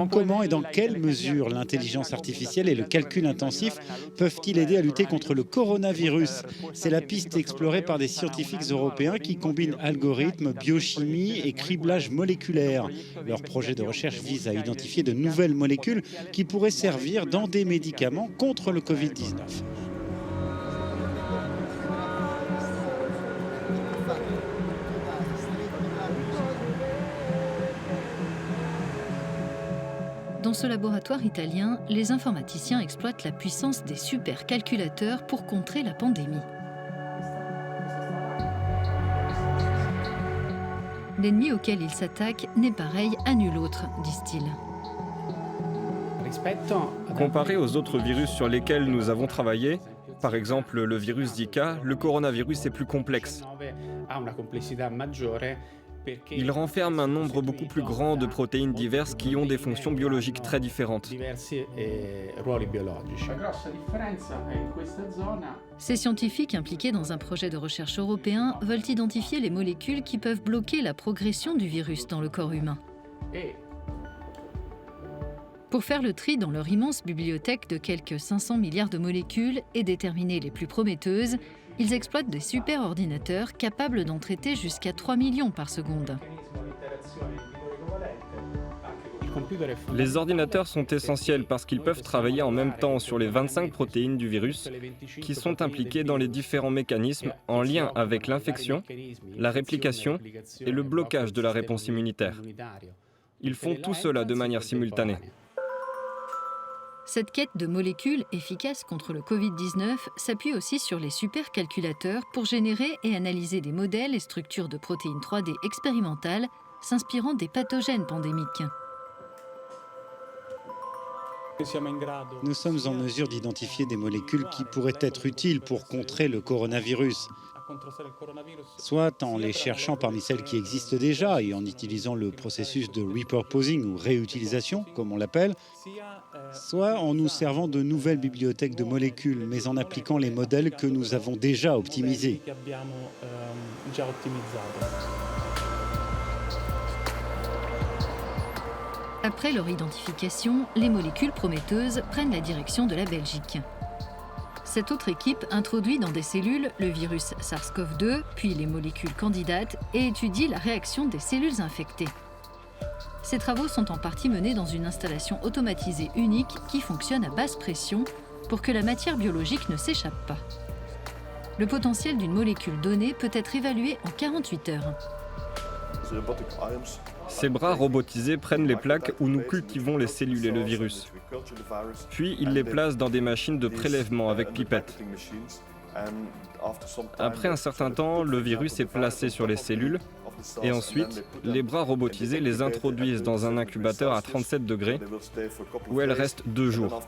Comment et dans quelle mesure l'intelligence artificielle et le calcul intensif peuvent-ils aider à lutter contre le coronavirus? C'est la piste explorée par des scientifiques européens qui combinent algorithmes, biochimie et criblage moléculaire. Leur projet de recherche vise à identifier de nouvelles molécules qui pourraient servir dans des médicaments contre le Covid-19. Dans ce laboratoire italien, les informaticiens exploitent la puissance des supercalculateurs pour contrer la pandémie. L'ennemi auquel ils s'attaquent n'est pareil à nul autre, disent-ils. Comparé aux autres virus sur lesquels nous avons travaillé, par exemple le virus Zika, le coronavirus est plus complexe. Il renferme un nombre beaucoup plus grand de protéines diverses qui ont des fonctions biologiques très différentes. Ces scientifiques impliqués dans un projet de recherche européen veulent identifier les molécules qui peuvent bloquer la progression du virus dans le corps humain. Pour faire le tri dans leur immense bibliothèque de quelques 500 milliards de molécules et déterminer les plus prometteuses, ils exploitent des superordinateurs capables d'en traiter jusqu'à 3 millions par seconde. Les ordinateurs sont essentiels parce qu'ils peuvent travailler en même temps sur les 25 protéines du virus qui sont impliquées dans les différents mécanismes en lien avec l'infection, la réplication et le blocage de la réponse immunitaire. Ils font tout cela de manière simultanée. Cette quête de molécules efficaces contre le Covid-19 s'appuie aussi sur les supercalculateurs pour générer et analyser des modèles et structures de protéines 3D expérimentales s'inspirant des pathogènes pandémiques. Nous sommes en mesure d'identifier des molécules qui pourraient être utiles pour contrer le coronavirus, soit en les cherchant parmi celles qui existent déjà et en utilisant le processus de repurposing ou réutilisation, comme on l'appelle, soit en nous servant de nouvelles bibliothèques de molécules, mais en appliquant les modèles que nous avons déjà optimisés. Après leur identification, les molécules prometteuses prennent la direction de la Belgique. Cette autre équipe introduit dans des cellules le virus SARS-CoV-2, puis les molécules candidates, et étudie la réaction des cellules infectées. Ces travaux sont en partie menés dans une installation automatisée unique qui fonctionne à basse pression pour que la matière biologique ne s'échappe pas. Le potentiel d'une molécule donnée peut être évalué en 48 heures. Ces bras robotisés prennent les plaques où nous cultivons les cellules et le virus. Puis ils les placent dans des machines de prélèvement avec pipettes. Après un certain temps, le virus est placé sur les cellules et ensuite, les bras robotisés les introduisent dans un incubateur à 37 degrés où elles restent 2 jours.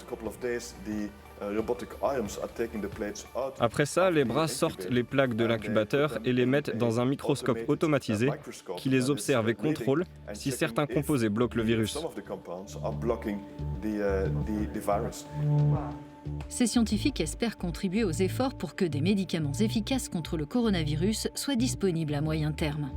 Après ça, les bras sortent les plaques de l'incubateur et les mettent dans un microscope automatisé qui les observe et contrôle si certains composés bloquent le virus. Ces scientifiques espèrent contribuer aux efforts pour que des médicaments efficaces contre le coronavirus soient disponibles à moyen terme.